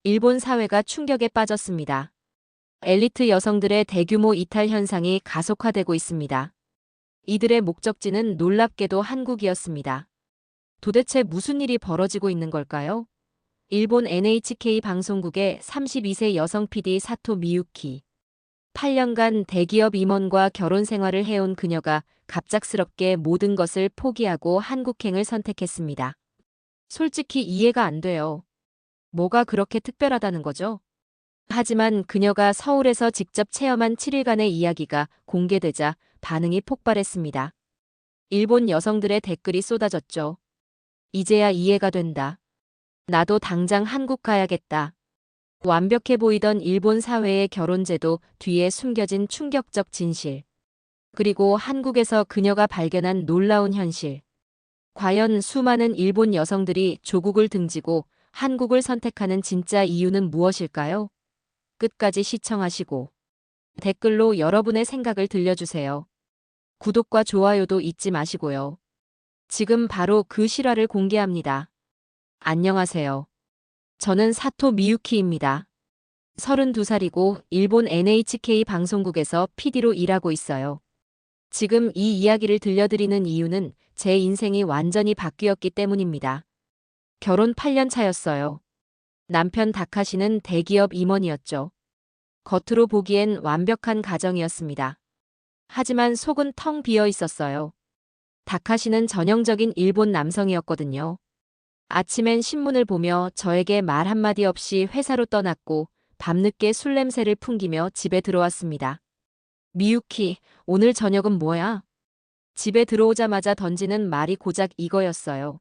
일본 사회가 충격에 빠졌습니다. 엘리트 여성들의 대규모 이탈 현상이 가속화되고 있습니다. 이들의 목적지는 놀랍게도 한국이었습니다. 도대체 무슨 일이 벌어지고 있는 걸까요? 일본 NHK 방송국의 32세 여성 PD 사토 미유키. 8년간 대기업 임원과 결혼 생활을 해온 그녀가 갑작스럽게 모든 것을 포기하고 한국행을 선택했습니다. 솔직히 이해가 안 돼요. 뭐가 그렇게 특별하다는 거죠? 하지만 그녀가 서울에서 직접 체험한 7일간의 이야기가 공개되자 반응이 폭발했습니다. 일본 여성들의 댓글이 쏟아졌죠. 이제야 이해가 된다. 나도 당장 한국 가야겠다. 완벽해 보이던 일본 사회의 결혼제도 뒤에 숨겨진 충격적 진실. 그리고 한국에서 그녀가 발견한 놀라운 현실. 과연 수많은 일본 여성들이 조국을 등지고 한국을 선택하는 진짜 이유는 무엇일까요? 끝까지 시청하시고 댓글로 여러분의 생각을 들려주세요. 구독과 좋아요도 잊지 마시고요. 지금 바로 그 실화를 공개합니다. 안녕하세요. 저는 사토 미유키입니다. 32살이고 일본 NHK 방송국에서 PD로 일하고 있어요. 지금 이 이야기를 들려드리는 이유는 제 인생이 완전히 바뀌었기 때문입니다. 결혼 8년 차였어요. 남편 다카시는 대기업 임원이었죠. 겉으로 보기엔 완벽한 가정이었습니다. 하지만 속은 텅 비어 있었어요. 다카시는 전형적인 일본 남성이었거든요. 아침엔 신문을 보며 저에게 말 한마디 없이 회사로 떠났고 밤늦게 술 냄새를 풍기며 집에 들어왔습니다. 미유키, 오늘 저녁은 뭐야? 집에 들어오자마자 던지는 말이 고작 이거였어요.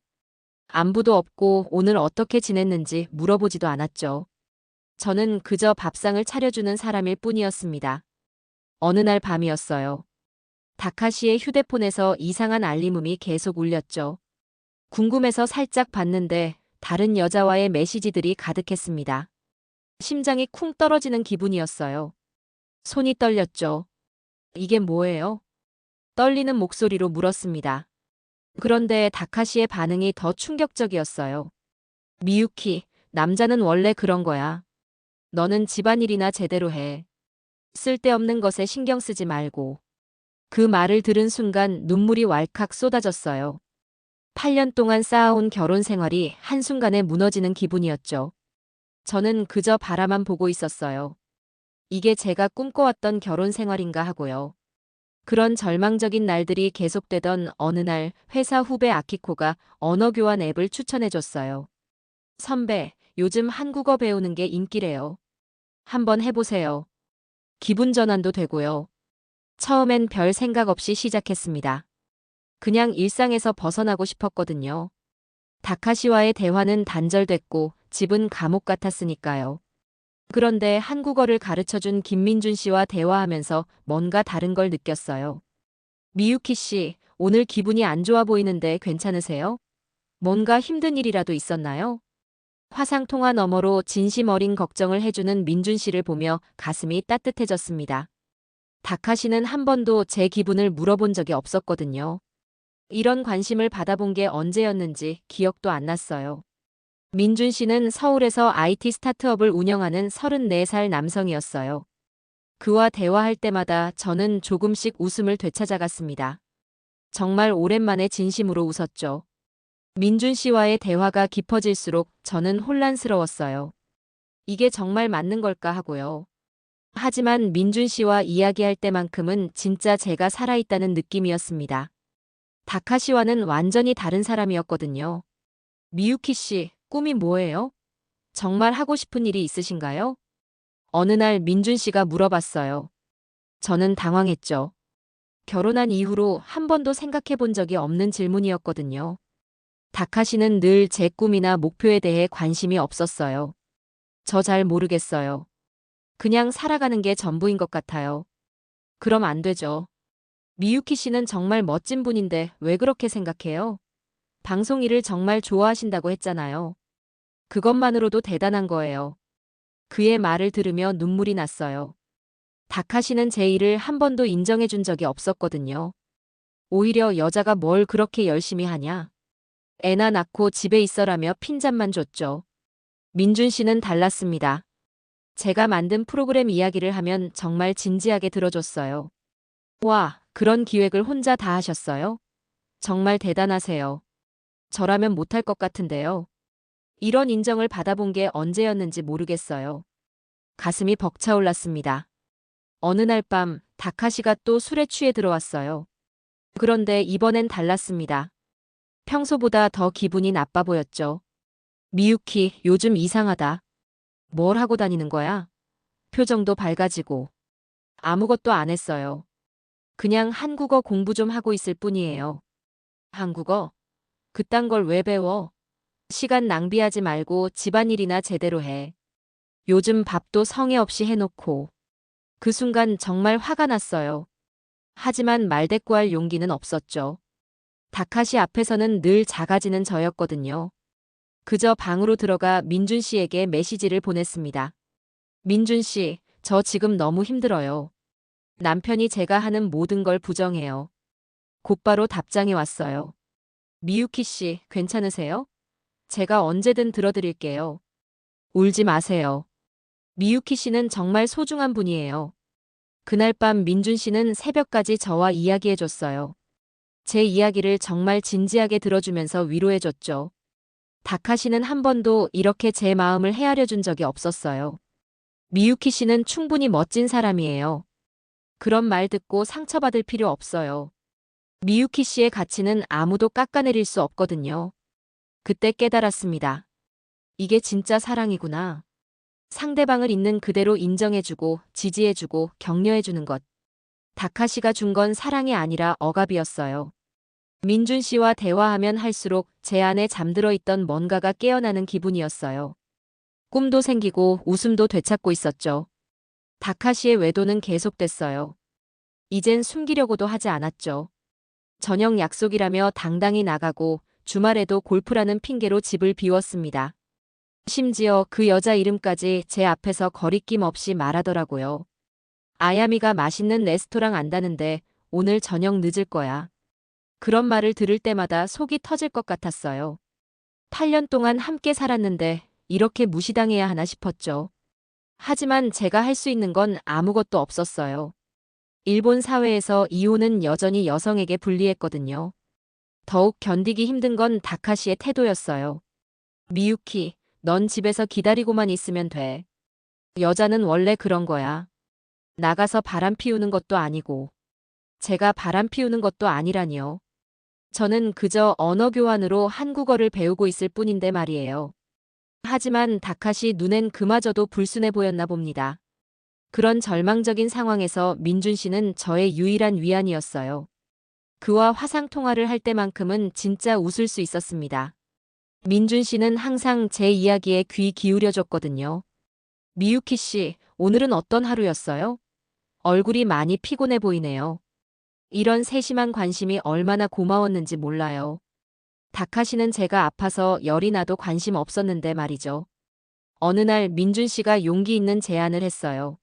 안부도 없고 오늘 어떻게 지냈는지 물어보지도 않았죠. 저는 그저 밥상을 차려주는 사람일 뿐이었습니다. 어느 날 밤이었어요. 다카시의 휴대폰에서 이상한 알림음이 계속 울렸죠. 궁금해서 살짝 봤는데 다른 여자와의 메시지들이 가득했습니다. 심장이 쿵 떨어지는 기분이었어요. 손이 떨렸죠. 이게 뭐예요? 떨리는 목소리로 물었습니다. 그런데 다카시의 반응이 더 충격적이었어요. 미유키, 남자는 원래 그런 거야. 너는 집안일이나 제대로 해. 쓸데없는 것에 신경 쓰지 말고. 그 말을 들은 순간 눈물이 왈칵 쏟아졌어요. 8년 동안 쌓아온 결혼 생활이 한순간에 무너지는 기분이었죠. 저는 그저 바라만 보고 있었어요. 이게 제가 꿈꿔왔던 결혼 생활인가 하고요. 그런 절망적인 날들이 계속되던 어느 날 회사 후배 아키코가 언어교환 앱을 추천해줬어요. 선배, 요즘 한국어 배우는 게 인기래요. 한번 해보세요. 기분 전환도 되고요. 처음엔 별 생각 없이 시작했습니다. 그냥 일상에서 벗어나고 싶었거든요. 다카시와의 대화는 단절됐고 집은 감옥 같았으니까요. 그런데 한국어를 가르쳐준 김민준 씨와 대화하면서 뭔가 다른 걸 느꼈어요. 미유키 씨, 오늘 기분이 안 좋아 보이는데 괜찮으세요? 뭔가 힘든 일이라도 있었나요? 화상통화 너머로 진심 어린 걱정을 해주는 민준 씨를 보며 가슴이 따뜻해졌습니다. 다카시는 한 번도 제 기분을 물어본 적이 없었거든요. 이런 관심을 받아본 게 언제였는지 기억도 안 났어요. 민준 씨는 서울에서 IT 스타트업을 운영하는 34살 남성이었어요. 그와 대화할 때마다 저는 조금씩 웃음을 되찾아갔습니다. 정말 오랜만에 진심으로 웃었죠. 민준 씨와의 대화가 깊어질수록 저는 혼란스러웠어요. 이게 정말 맞는 걸까 하고요. 하지만 민준 씨와 이야기할 때만큼은 진짜 제가 살아있다는 느낌이었습니다. 다카시와는 완전히 다른 사람이었거든요. 미유키 씨, 꿈이 뭐예요? 정말 하고 싶은 일이 있으신가요? 어느 날 민준 씨가 물어봤어요. 저는 당황했죠. 결혼한 이후로 한 번도 생각해 본 적이 없는 질문이었거든요. 다카시는 늘 제 꿈이나 목표에 대해 관심이 없었어요. 저 잘 모르겠어요. 그냥 살아가는 게 전부인 것 같아요. 그럼 안 되죠. 미유키 씨는 정말 멋진 분인데 왜 그렇게 생각해요? 방송 일을 정말 좋아하신다고 했잖아요. 그것만으로도 대단한 거예요. 그의 말을 들으며 눈물이 났어요. 다카시는 제 일을 한 번도 인정해 준 적이 없었거든요. 오히려 여자가 뭘 그렇게 열심히 하냐? 애나 낳고 집에 있어라며 핀잔만 줬죠. 민준 씨는 달랐습니다. 제가 만든 프로그램 이야기를 하면 정말 진지하게 들어줬어요. 와, 그런 기획을 혼자 다 하셨어요? 정말 대단하세요. 저라면 못할 것 같은데요. 이런 인정을 받아본 게 언제였는지 모르겠어요. 가슴이 벅차올랐습니다. 어느 날 밤, 다카시가 또 술에 취해 들어왔어요. 그런데 이번엔 달랐습니다. 평소보다 더 기분이 나빠 보였죠. 미유키, 요즘 이상하다. 뭘 하고 다니는 거야? 표정도 밝아지고. 아무것도 안 했어요. 그냥 한국어 공부 좀 하고 있을 뿐이에요. 한국어? 그딴 걸 왜 배워? 시간 낭비하지 말고 집안일이나 제대로 해. 요즘 밥도 성의 없이 해놓고. 그 순간 정말 화가 났어요. 하지만 말대꾸할 용기는 없었죠. 다카시 앞에서는 늘 작아지는 저였거든요. 그저 방으로 들어가 민준 씨에게 메시지를 보냈습니다. 민준 씨, 저 지금 너무 힘들어요. 남편이 제가 하는 모든 걸 부정해요. 곧바로 답장이 왔어요. 미유키 씨, 괜찮으세요? 제가 언제든 들어드릴게요. 울지 마세요. 미유키 씨는 정말 소중한 분이에요. 그날 밤 민준 씨는 새벽까지 저와 이야기해줬어요. 제 이야기를 정말 진지하게 들어주면서 위로해줬죠. 다카시는 한 번도 이렇게 제 마음을 헤아려 준 적이 없었어요. 미유키 씨는 충분히 멋진 사람이에요. 그런 말 듣고 상처받을 필요 없어요. 미유키 씨의 가치는 아무도 깎아내릴 수 없거든요. 그때 깨달았습니다. 이게 진짜 사랑이구나. 상대방을 있는 그대로 인정해주고 지지해주고 격려해주는 것. 다카시가 준 건 사랑이 아니라 억압이었어요. 민준 씨와 대화하면 할수록 제 안에 잠들어 있던 뭔가가 깨어나는 기분이었어요. 꿈도 생기고 웃음도 되찾고 있었죠. 다카시의 외도는 계속됐어요. 이젠 숨기려고도 하지 않았죠. 저녁 약속이라며 당당히 나가고 주말에도 골프라는 핑계로 집을 비웠습니다. 심지어 그 여자 이름까지 제 앞에서 거리낌 없이 말하더라고요. 아야미가 맛있는 레스토랑 안다는데 오늘 저녁 늦을 거야. 그런 말을 들을 때마다 속이 터질 것 같았어요. 8년 동안 함께 살았는데 이렇게 무시당해야 하나 싶었죠. 하지만 제가 할 수 있는 건 아무것도 없었어요. 일본 사회에서 이혼은 여전히 여성에게 불리했거든요. 더욱 견디기 힘든 건 다카시의 태도였어요. 미유키, 넌 집에서 기다리고만 있으면 돼. 여자는 원래 그런 거야. 나가서 바람 피우는 것도 아니고. 제가 바람 피우는 것도 아니라니요. 저는 그저 언어 교환으로 한국어를 배우고 있을 뿐인데 말이에요. 하지만 다카시 눈엔 그마저도 불순해 보였나 봅니다. 그런 절망적인 상황에서 민준 씨는 저의 유일한 위안이었어요. 그와 화상 통화를 할 때만큼은 진짜 웃을 수 있었습니다. 민준 씨는 항상 제 이야기에 귀 기울여줬거든요. 미유키 씨, 오늘은 어떤 하루였어요? 얼굴이 많이 피곤해 보이네요. 이런 세심한 관심이 얼마나 고마웠는지 몰라요. 다카시는 제가 아파서 열이 나도 관심 없었는데 말이죠. 어느 날 민준 씨가 용기 있는 제안을 했어요.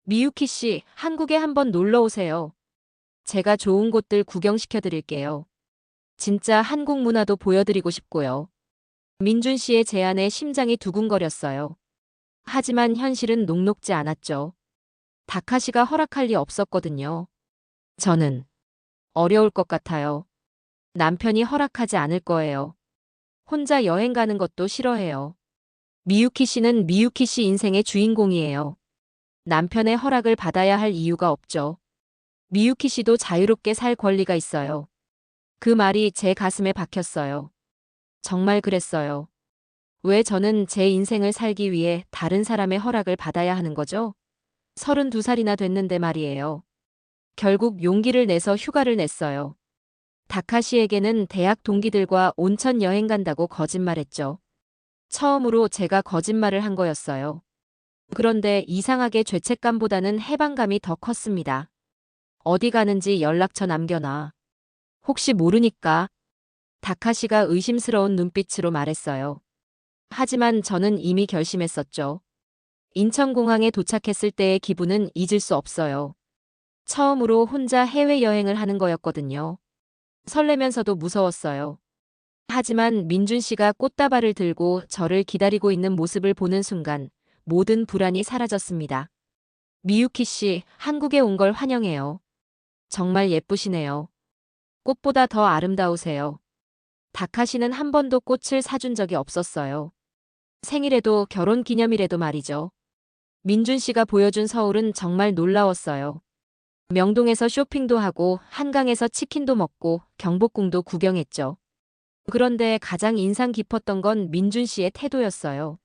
미유키 씨, 한국에 한번 놀러 오세요. 제가 좋은 곳들 구경시켜 드릴게요. 진짜 한국 문화도 보여드리고 싶고요. 민준 씨의 제안에 심장이 두근거렸어요. 하지만 현실은 녹록지 않았죠. 다카시가 허락할 리 없었거든요. 저는 어려울 것 같아요. 남편이 허락하지 않을 거예요. 혼자 여행 가는 것도 싫어해요. 미유키 씨는 미유키 씨 인생의 주인공이에요. 남편의 허락을 받아야 할 이유가 없죠. 미유키 씨도 자유롭게 살 권리가 있어요. 그 말이 제 가슴에 박혔어요. 정말 그랬어요. 왜 저는 제 인생을 살기 위해 다른 사람의 허락을 받아야 하는 거죠? 32살이나 됐는데 말이에요. 결국 용기를 내서 휴가를 냈어요. 다카시에게는 대학 동기들과 온천 여행 간다고 거짓말했죠. 처음으로 제가 거짓말을 한 거였어요. 그런데 이상하게 죄책감보다는 해방감이 더 컸습니다. 어디 가는지 연락처 남겨놔. 혹시 모르니까. 다카시가 의심스러운 눈빛으로 말했어요. 하지만 저는 이미 결심했었죠. 인천공항에 도착했을 때의 기분은 잊을 수 없어요. 처음으로 혼자 해외여행을 하는 거였거든요. 설레면서도 무서웠어요. 하지만 민준 씨가 꽃다발을 들고 저를 기다리고 있는 모습을 보는 순간 모든 불안이 사라졌습니다. 미유키 씨, 한국에 온 걸 환영해요. 정말 예쁘시네요. 꽃보다 더 아름다우세요. 다카시는 한 번도 꽃을 사준 적이 없었어요. 생일에도 결혼 기념일에도 말이죠. 민준 씨가 보여준 서울은 정말 놀라웠어요. 명동에서 쇼핑도 하고 한강에서 치킨도 먹고 경복궁도 구경했죠. 그런데 가장 인상 깊었던 건 민준 씨의 태도였어요.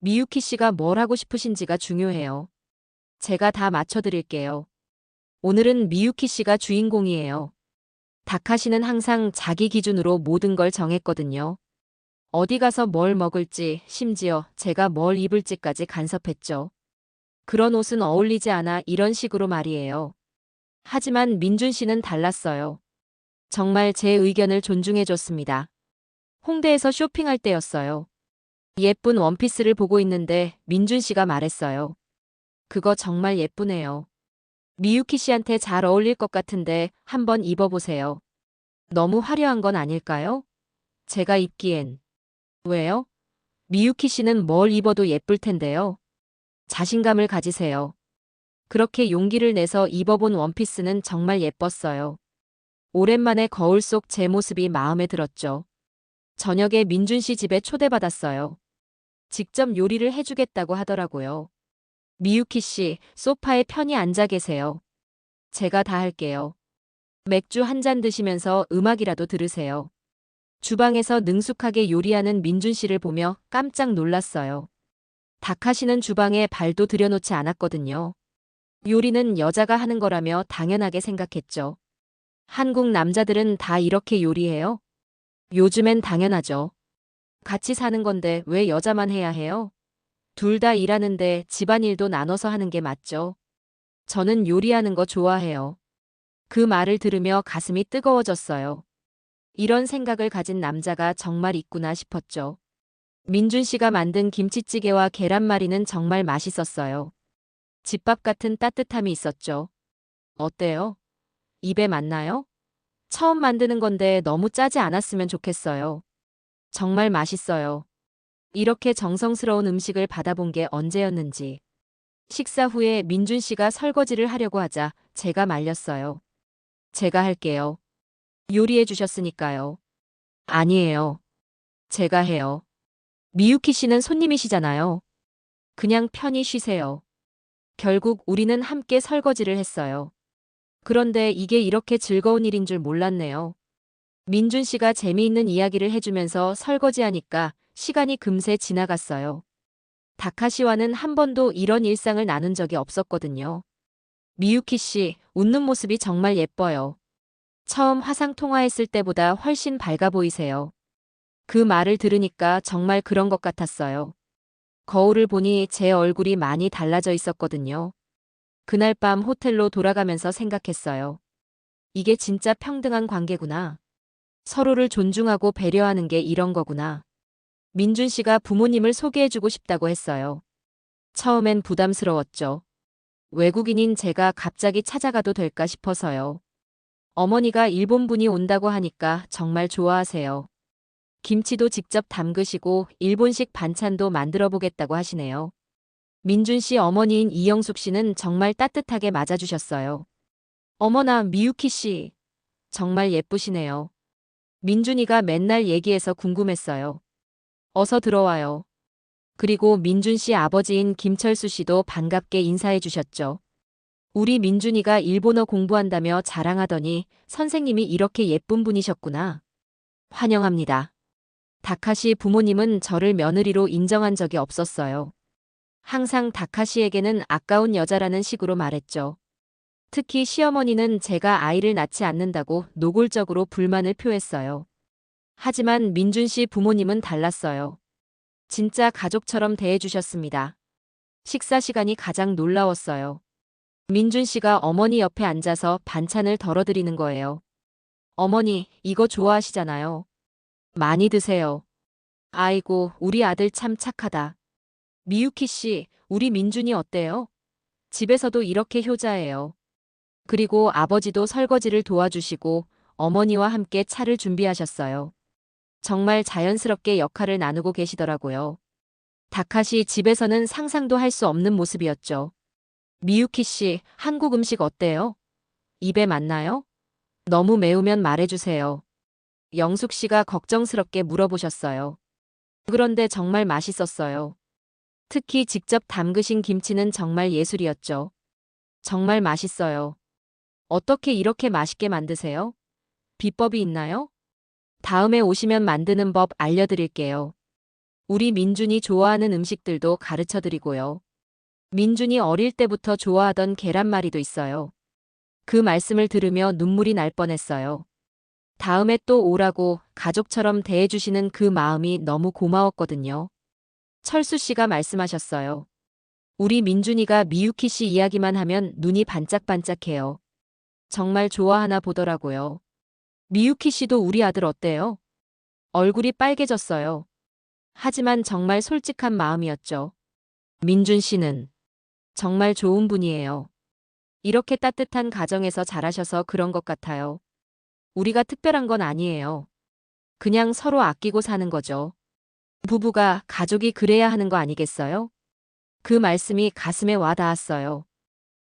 미유키 씨가 뭘 하고 싶으신지가 중요해요. 제가 다 맞춰드릴게요. 오늘은 미유키 씨가 주인공이에요. 다카시는 항상 자기 기준으로 모든 걸 정했거든요. 어디 가서 뭘 먹을지, 심지어 제가 뭘 입을지까지 간섭했죠. 그런 옷은 어울리지 않아 이런 식으로 말이에요. 하지만 민준 씨는 달랐어요. 정말 제 의견을 존중해줬습니다. 홍대에서 쇼핑할 때였어요. 예쁜 원피스를 보고 있는데 민준 씨가 말했어요. 그거 정말 예쁘네요. 미유키 씨한테 잘 어울릴 것 같은데 한번 입어보세요. 너무 화려한 건 아닐까요? 제가 입기엔. 왜요? 미유키 씨는 뭘 입어도 예쁠 텐데요. 자신감을 가지세요. 그렇게 용기를 내서 입어본 원피스는 정말 예뻤어요. 오랜만에 거울 속 제 모습이 마음에 들었죠. 저녁에 민준 씨 집에 초대받았어요. 직접 요리를 해주겠다고 하더라고요. 미유키 씨, 소파에 편히 앉아 계세요. 제가 다 할게요. 맥주 한 잔 드시면서 음악이라도 들으세요. 주방에서 능숙하게 요리하는 민준 씨를 보며 깜짝 놀랐어요. 다카시는 주방에 발도 들여놓지 않았거든요. 요리는 여자가 하는 거라며 당연하게 생각했죠. 한국 남자들은 다 이렇게 요리해요? 요즘엔 당연하죠. 같이 사는 건데 왜 여자만 해야 해요? 둘 다 일하는데 집안일도 나눠서 하는 게 맞죠. 저는 요리하는 거 좋아해요. 그 말을 들으며 가슴이 뜨거워졌어요. 이런 생각을 가진 남자가 정말 있구나 싶었죠. 민준 씨가 만든 김치찌개와 계란말이는 정말 맛있었어요. 집밥 같은 따뜻함이 있었죠. 어때요? 입에 맞나요? 처음 만드는 건데 너무 짜지 않았으면 좋겠어요. 정말 맛있어요. 이렇게 정성스러운 음식을 받아본 게 언제였는지. 식사 후에 민준 씨가 설거지를 하려고 하자 제가 말렸어요. 제가 할게요. 요리해 주셨으니까요. 아니에요. 제가 해요. 미유키 씨는 손님이시잖아요. 그냥 편히 쉬세요. 결국 우리는 함께 설거지를 했어요. 그런데 이게 이렇게 즐거운 일인 줄 몰랐네요. 민준 씨가 재미있는 이야기를 해주면서 설거지하니까 시간이 금세 지나갔어요. 다카시와는 한 번도 이런 일상을 나눈 적이 없었거든요. 미유키 씨, 웃는 모습이 정말 예뻐요. 처음 화상 통화했을 때보다 훨씬 밝아 보이세요. 그 말을 들으니까 정말 그런 것 같았어요. 거울을 보니 제 얼굴이 많이 달라져 있었거든요. 그날 밤 호텔로 돌아가면서 생각했어요. 이게 진짜 평등한 관계구나. 서로를 존중하고 배려하는 게 이런 거구나. 민준 씨가 부모님을 소개해주고 싶다고 했어요. 처음엔 부담스러웠죠. 외국인인 제가 갑자기 찾아가도 될까 싶어서요. 어머니가 일본 분이 온다고 하니까 정말 좋아하세요. 김치도 직접 담그시고 일본식 반찬도 만들어 보겠다고 하시네요. 민준 씨 어머니인 이영숙 씨는 정말 따뜻하게 맞아주셨어요. 어머나 미유키 씨, 정말 예쁘시네요. 민준이가 맨날 얘기해서 궁금했어요. 어서 들어와요. 그리고 민준 씨 아버지인 김철수 씨도 반갑게 인사해 주셨죠. 우리 민준이가 일본어 공부한다며 자랑하더니 선생님이 이렇게 예쁜 분이셨구나. 환영합니다. 다카시 부모님은 저를 며느리로 인정한 적이 없었어요. 항상 다카시에게는 아까운 여자라는 식으로 말했죠. 특히 시어머니는 제가 아이를 낳지 않는다고 노골적으로 불만을 표했어요. 하지만 민준 씨 부모님은 달랐어요. 진짜 가족처럼 대해주셨습니다. 식사 시간이 가장 놀라웠어요. 민준 씨가 어머니 옆에 앉아서 반찬을 덜어드리는 거예요. 어머니, 이거 좋아하시잖아요. 많이 드세요. 아이고, 우리 아들 참 착하다. 미유키 씨, 우리 민준이 어때요? 집에서도 이렇게 효자예요. 그리고 아버지도 설거지를 도와주시고 어머니와 함께 차를 준비하셨어요. 정말 자연스럽게 역할을 나누고 계시더라고요. 다카시 집에서는 상상도 할 수 없는 모습이었죠. 미유키 씨, 한국 음식 어때요? 입에 맞나요? 너무 매우면 말해주세요. 영숙 씨가 걱정스럽게 물어보셨어요. 그런데 정말 맛있었어요. 특히 직접 담그신 김치는 정말 예술이었죠. 정말 맛있어요. 어떻게 이렇게 맛있게 만드세요? 비법이 있나요? 다음에 오시면 만드는 법 알려드릴게요. 우리 민준이 좋아하는 음식들도 가르쳐 드리고요. 민준이 어릴 때부터 좋아하던 계란말이도 있어요. 그 말씀을 들으며 눈물이 날 뻔했어요. 다음에 또 오라고 가족처럼 대해주시는 그 마음이 너무 고마웠거든요. 철수 씨가 말씀하셨어요. 우리 민준이가 미유키 씨 이야기만 하면 눈이 반짝반짝해요. 정말 좋아하나 보더라고요. 미유키 씨도 우리 아들 어때요? 얼굴이 빨개졌어요. 하지만 정말 솔직한 마음이었죠. 민준 씨는 정말 좋은 분이에요. 이렇게 따뜻한 가정에서 자라셔서 그런 것 같아요. 우리가 특별한 건 아니에요. 그냥 서로 아끼고 사는 거죠. 부부가 가족이 그래야 하는 거 아니겠어요? 그 말씀이 가슴에 와 닿았어요.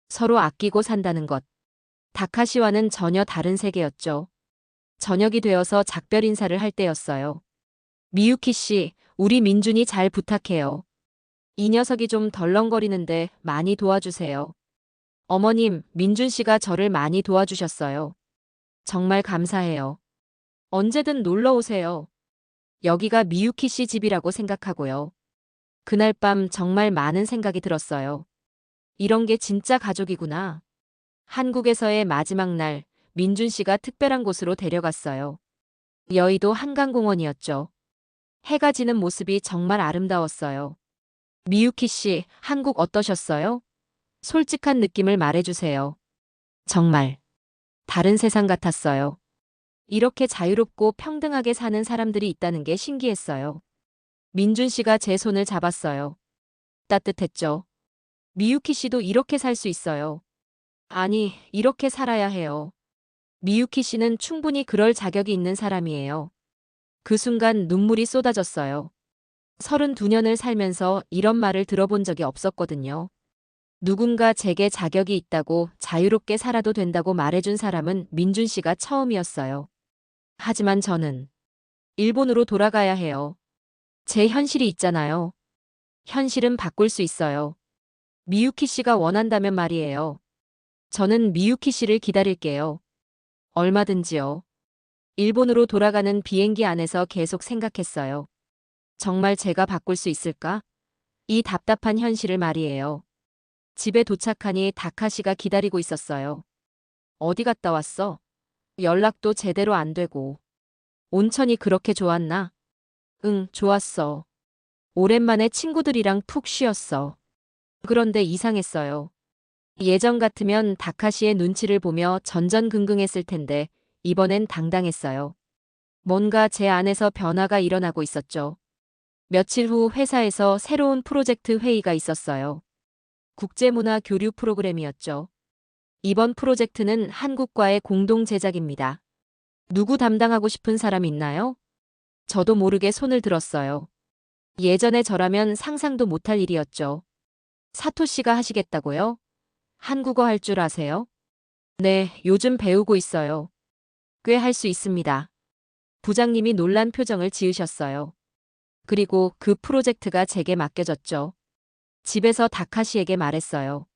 서로 아끼고 산다는 것. 다카시와는 전혀 다른 세계였죠. 저녁이 되어서 작별 인사를 할 때였어요. 미유키 씨, 우리 민준이 잘 부탁해요. 이 녀석이 좀 덜렁거리는데 많이 도와주세요. 어머님, 민준 씨가 저를 많이 도와주셨어요. 정말 감사해요. 언제든 놀러 오세요. 여기가 미유키 씨 집이라고 생각하고요. 그날 밤 정말 많은 생각이 들었어요. 이런 게 진짜 가족이구나. 한국에서의 마지막 날, 민준 씨가 특별한 곳으로 데려갔어요. 여의도 한강공원이었죠. 해가 지는 모습이 정말 아름다웠어요. 미유키 씨, 한국 어떠셨어요? 솔직한 느낌을 말해주세요. 정말 다른 세상 같았어요. 이렇게 자유롭고 평등하게 사는 사람들이 있다는 게 신기했어요. 민준 씨가 제 손을 잡았어요. 따뜻했죠. 미유키 씨도 이렇게 살 수 있어요. 아니, 이렇게 살아야 해요. 미유키 씨는 충분히 그럴 자격이 있는 사람이에요. 그 순간 눈물이 쏟아졌어요. 32년을 살면서 이런 말을 들어본 적이 없었거든요. 누군가 제게 자격이 있다고 자유롭게 살아도 된다고 말해준 사람은 민준 씨가 처음이었어요. 하지만 저는 일본으로 돌아가야 해요. 제 현실이 있잖아요. 현실은 바꿀 수 있어요. 미유키 씨가 원한다면 말이에요. 저는 미유키 씨를 기다릴게요. 얼마든지요. 일본으로 돌아가는 비행기 안에서 계속 생각했어요. 정말 제가 바꿀 수 있을까? 이 답답한 현실을 말이에요. 집에 도착하니 다카시가 기다리고 있었어요. 어디 갔다 왔어? 연락도 제대로 안 되고. 온천이 그렇게 좋았나? 응, 좋았어. 오랜만에 친구들이랑 푹 쉬었어. 그런데 이상했어요. 예전 같으면 다카시의 눈치를 보며 전전긍긍했을 텐데 이번엔 당당했어요. 뭔가 제 안에서 변화가 일어나고 있었죠. 며칠 후 회사에서 새로운 프로젝트 회의가 있었어요. 국제문화 교류 프로그램이었죠. 이번 프로젝트는 한국과의 공동 제작입니다. 누구 담당하고 싶은 사람 있나요? 저도 모르게 손을 들었어요. 예전에 저라면 상상도 못할 일이었죠. 사토 씨가 하시겠다고요? 한국어 할 줄 아세요? 네, 요즘 배우고 있어요. 꽤 할 수 있습니다. 부장님이 놀란 표정을 지으셨어요. 그리고 그 프로젝트가 제게 맡겨졌죠. 집에서 다카시에게 말했어요.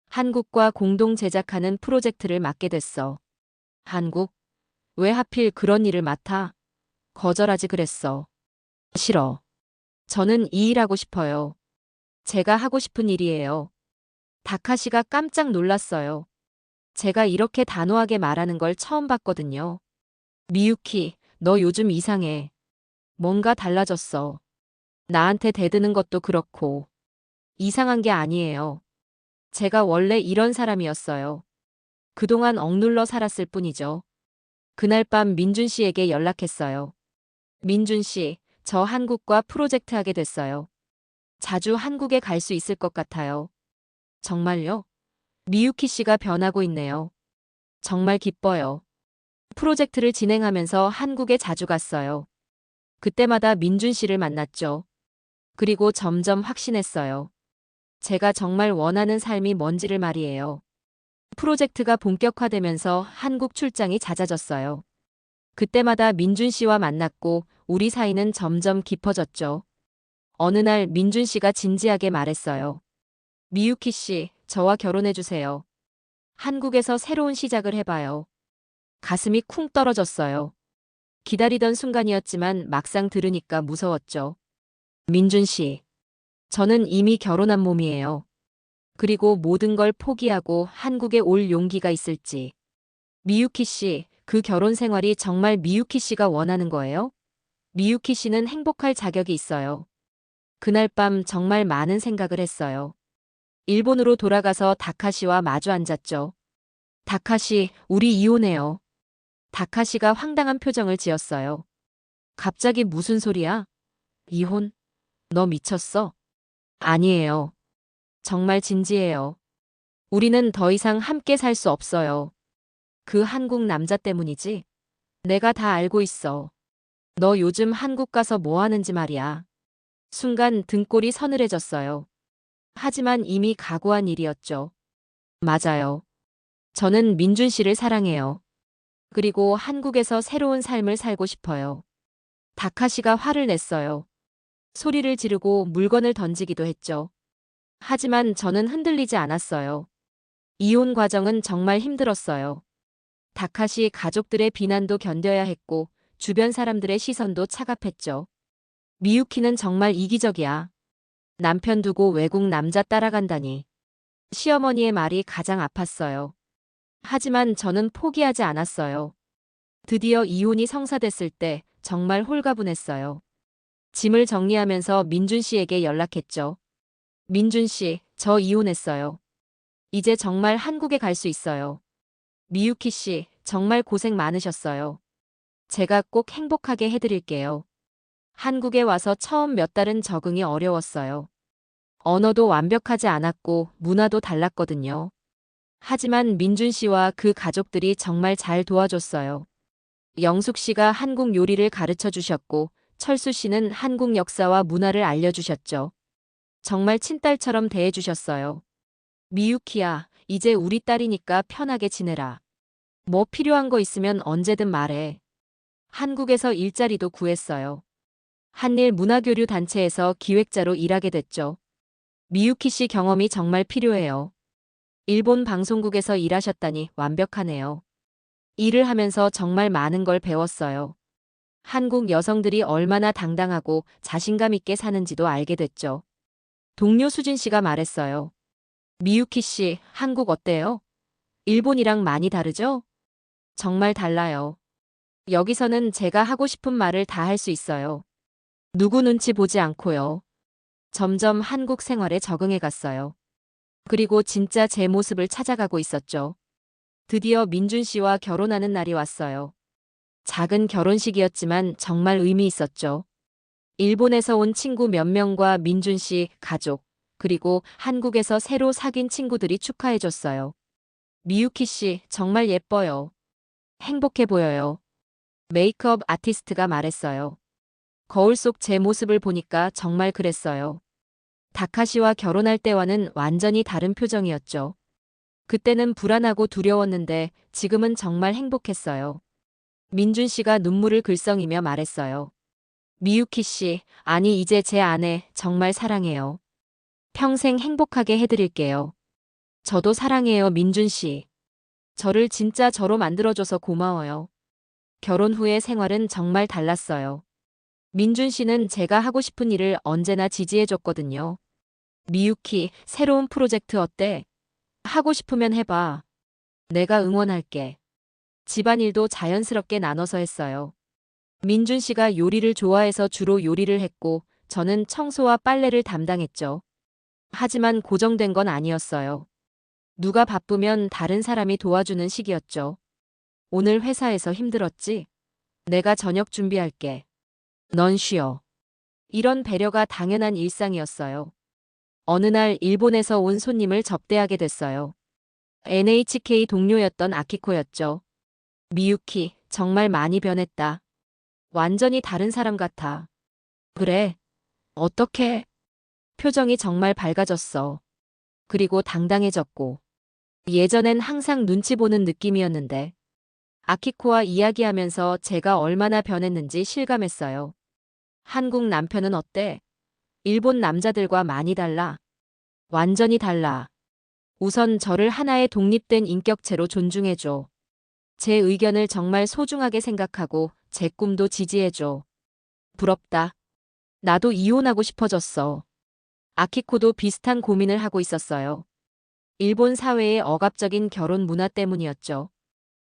한국과 공동 제작하는 프로젝트를 맡게 됐어. 한국? 왜 하필 그런 일을 맡아? 거절하지 그랬어. 싫어. 저는 이 일 하고 싶어요. 제가 하고 싶은 일이에요. 다카시가 깜짝 놀랐어요. 제가 이렇게 단호하게 말하는 걸 처음 봤거든요. 미유키, 너 요즘 이상해. 뭔가 달라졌어. 나한테 대드는 것도 그렇고. 이상한 게 아니에요. 제가 원래 이런 사람이었어요. 그동안 억눌러 살았을 뿐이죠. 그날 밤 민준 씨에게 연락했어요. 민준 씨, 저 한국과 프로젝트 하게 됐어요. 자주 한국에 갈 수 있을 것 같아요. 정말요? 미유키 씨가 변하고 있네요. 정말 기뻐요. 프로젝트를 진행하면서 한국에 자주 갔어요. 그때마다 민준 씨를 만났죠. 그리고 점점 확신했어요. 제가 정말 원하는 삶이 뭔지를 말이에요. 프로젝트가 본격화되면서 한국 출장이 잦아졌어요. 그때마다 민준 씨와 만났고 우리 사이는 점점 깊어졌죠. 어느 날 민준 씨가 진지하게 말했어요. 미유키 씨, 저와 결혼해주세요. 한국에서 새로운 시작을 해봐요. 가슴이 쿵 떨어졌어요. 기다리던 순간이었지만 막상 들으니까 무서웠죠. 민준 씨, 저는 이미 결혼한 몸이에요. 그리고 모든 걸 포기하고 한국에 올 용기가 있을지. 미유키 씨, 그 결혼 생활이 정말 미유키 씨가 원하는 거예요? 미유키 씨는 행복할 자격이 있어요. 그날 밤 정말 많은 생각을 했어요. 일본으로 돌아가서 다카시와 마주 앉았죠. 다카시, 우리 이혼해요. 다카시가 황당한 표정을 지었어요. 갑자기 무슨 소리야? 이혼? 너 미쳤어? 아니에요. 정말 진지해요. 우리는 더 이상 함께 살 수 없어요. 그 한국 남자 때문이지? 내가 다 알고 있어. 너 요즘 한국 가서 뭐 하는지 말이야. 순간 등골이 서늘해졌어요. 하지만 이미 각오한 일이었죠. 맞아요. 저는 민준 씨를 사랑해요. 그리고 한국에서 새로운 삶을 살고 싶어요. 다카시가 화를 냈어요. 소리를 지르고 물건을 던지기도 했죠. 하지만 저는 흔들리지 않았어요. 이혼 과정은 정말 힘들었어요. 다카시 가족들의 비난도 견뎌야 했고 주변 사람들의 시선도 차갑했죠. 미유키는 정말 이기적이야. 남편 두고 외국 남자 따라간다니. 시어머니의 말이 가장 아팠어요. 하지만 저는 포기하지 않았어요. 드디어 이혼이 성사됐을 때 정말 홀가분했어요. 짐을 정리하면서 민준 씨에게 연락했죠. 민준 씨, 저 이혼했어요. 이제 정말 한국에 갈 수 있어요. 미유키 씨, 정말 고생 많으셨어요. 제가 꼭 행복하게 해드릴게요. 한국에 와서 처음 몇 달은 적응이 어려웠어요. 언어도 완벽하지 않았고 문화도 달랐거든요. 하지만 민준 씨와 그 가족들이 정말 잘 도와줬어요. 영숙 씨가 한국 요리를 가르쳐 주셨고 철수 씨는 한국 역사와 문화를 알려주셨죠. 정말 친딸처럼 대해주셨어요. 미유키야, 이제 우리 딸이니까 편하게 지내라. 뭐 필요한 거 있으면 언제든 말해. 한국에서 일자리도 구했어요. 한일 문화교류 단체에서 기획자로 일하게 됐죠. 미유키 씨 경험이 정말 필요해요. 일본 방송국에서 일하셨다니 완벽하네요. 일을 하면서 정말 많은 걸 배웠어요. 한국 여성들이 얼마나 당당하고 자신감 있게 사는지도 알게 됐죠. 동료 수진 씨가 말했어요. 미유키 씨, 한국 어때요? 일본이랑 많이 다르죠? 정말 달라요. 여기서는 제가 하고 싶은 말을 다 할 수 있어요. 누구 눈치 보지 않고요. 점점 한국 생활에 적응해 갔어요. 그리고 진짜 제 모습을 찾아가고 있었죠. 드디어 민준 씨와 결혼하는 날이 왔어요. 작은 결혼식이었지만 정말 의미 있었죠. 일본에서 온 친구 몇 명과 민준 씨 가족, 그리고 한국에서 새로 사귄 친구들이 축하해줬어요. 미유키 씨, 정말 예뻐요. 행복해 보여요. 메이크업 아티스트가 말했어요. 거울 속 제 모습을 보니까 정말 그랬어요. 다카시와 결혼할 때와는 완전히 다른 표정이었죠. 그때는 불안하고 두려웠는데 지금은 정말 행복했어요. 민준 씨가 눈물을 글썽이며 말했어요. 미유키 씨, 아니 이제 제 아내 정말 사랑해요. 평생 행복하게 해드릴게요. 저도 사랑해요, 민준 씨. 저를 진짜 저로 만들어줘서 고마워요. 결혼 후의 생활은 정말 달랐어요. 민준 씨는 제가 하고 싶은 일을 언제나 지지해줬거든요. 미유키, 새로운 프로젝트 어때? 하고 싶으면 해봐. 내가 응원할게. 집안일도 자연스럽게 나눠서 했어요. 민준 씨가 요리를 좋아해서 주로 요리를 했고, 저는 청소와 빨래를 담당했죠. 하지만 고정된 건 아니었어요. 누가 바쁘면 다른 사람이 도와주는 식이었죠. 오늘 회사에서 힘들었지? 내가 저녁 준비할게. 넌 쉬어. 이런 배려가 당연한 일상이었어요. 어느 날 일본에서 온 손님을 접대하게 됐어요. NHK 동료였던 아키코였죠. 미유키, 정말 많이 변했다. 완전히 다른 사람 같아. 그래. 어떻게? 표정이 정말 밝아졌어. 그리고 당당해졌고. 예전엔 항상 눈치 보는 느낌이었는데 아키코와 이야기하면서 제가 얼마나 변했는지 실감했어요. 한국 남편은 어때? 일본 남자들과 많이 달라. 완전히 달라. 우선 저를 하나의 독립된 인격체로 존중해줘. 제 의견을 정말 소중하게 생각하고 제 꿈도 지지해줘. 부럽다. 나도 이혼하고 싶어졌어. 아키코도 비슷한 고민을 하고 있었어요. 일본 사회의 억압적인 결혼 문화 때문이었죠.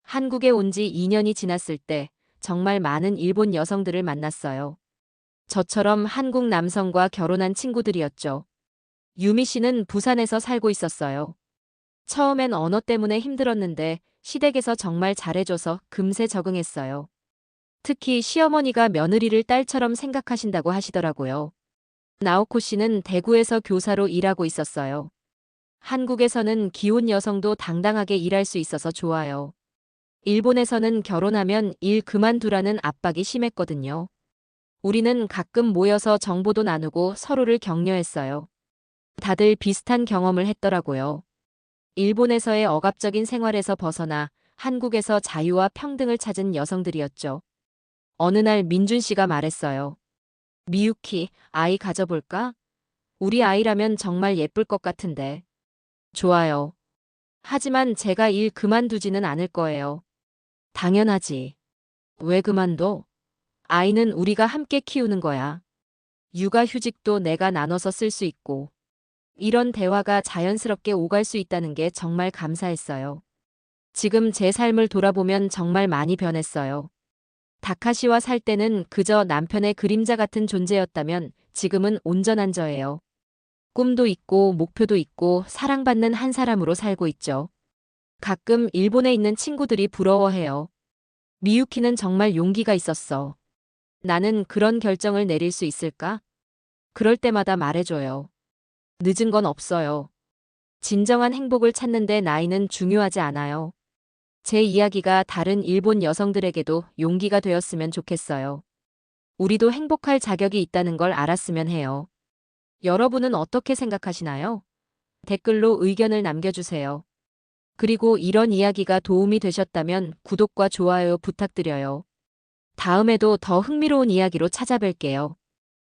한국에 온 지 2년이 지났을 때 정말 많은 일본 여성들을 만났어요. 저처럼 한국 남성과 결혼한 친구들이었죠. 유미 씨는 부산에서 살고 있었어요. 처음엔 언어 때문에 힘들었는데 시댁에서 정말 잘해줘서 금세 적응했어요. 특히 시어머니가 며느리를 딸처럼 생각하신다고 하시더라고요. 나오코 씨는 대구에서 교사로 일하고 있었어요. 한국에서는 기혼 여성도 당당하게 일할 수 있어서 좋아요. 일본에서는 결혼하면 일 그만두라는 압박이 심했거든요. 우리는 가끔 모여서 정보도 나누고 서로를 격려했어요. 다들 비슷한 경험을 했더라고요. 일본에서의 억압적인 생활에서 벗어나 한국에서 자유와 평등을 찾은 여성들이었죠. 어느 날 민준 씨가 말했어요. 미유키, 아이 가져볼까? 우리 아이라면 정말 예쁠 것 같은데. 좋아요. 하지만 제가 일 그만두지는 않을 거예요. 당연하지. 왜 그만둬? 아이는 우리가 함께 키우는 거야. 육아휴직도 내가 나눠서 쓸 수 있고. 이런 대화가 자연스럽게 오갈 수 있다는 게 정말 감사했어요. 지금 제 삶을 돌아보면 정말 많이 변했어요. 다카시와 살 때는 그저 남편의 그림자 같은 존재였다면 지금은 온전한 저예요. 꿈도 있고 목표도 있고 사랑받는 한 사람으로 살고 있죠. 가끔 일본에 있는 친구들이 부러워해요. 미유키는 정말 용기가 있었어. 나는 그런 결정을 내릴 수 있을까? 그럴 때마다 말해줘요. 늦은 건 없어요. 진정한 행복을 찾는데 나이는 중요하지 않아요. 제 이야기가 다른 일본 여성들에게도 용기가 되었으면 좋겠어요. 우리도 행복할 자격이 있다는 걸 알았으면 해요. 여러분은 어떻게 생각하시나요? 댓글로 의견을 남겨주세요. 그리고 이런 이야기가 도움이 되셨다면 구독과 좋아요 부탁드려요. 다음에도 더 흥미로운 이야기로 찾아뵐게요.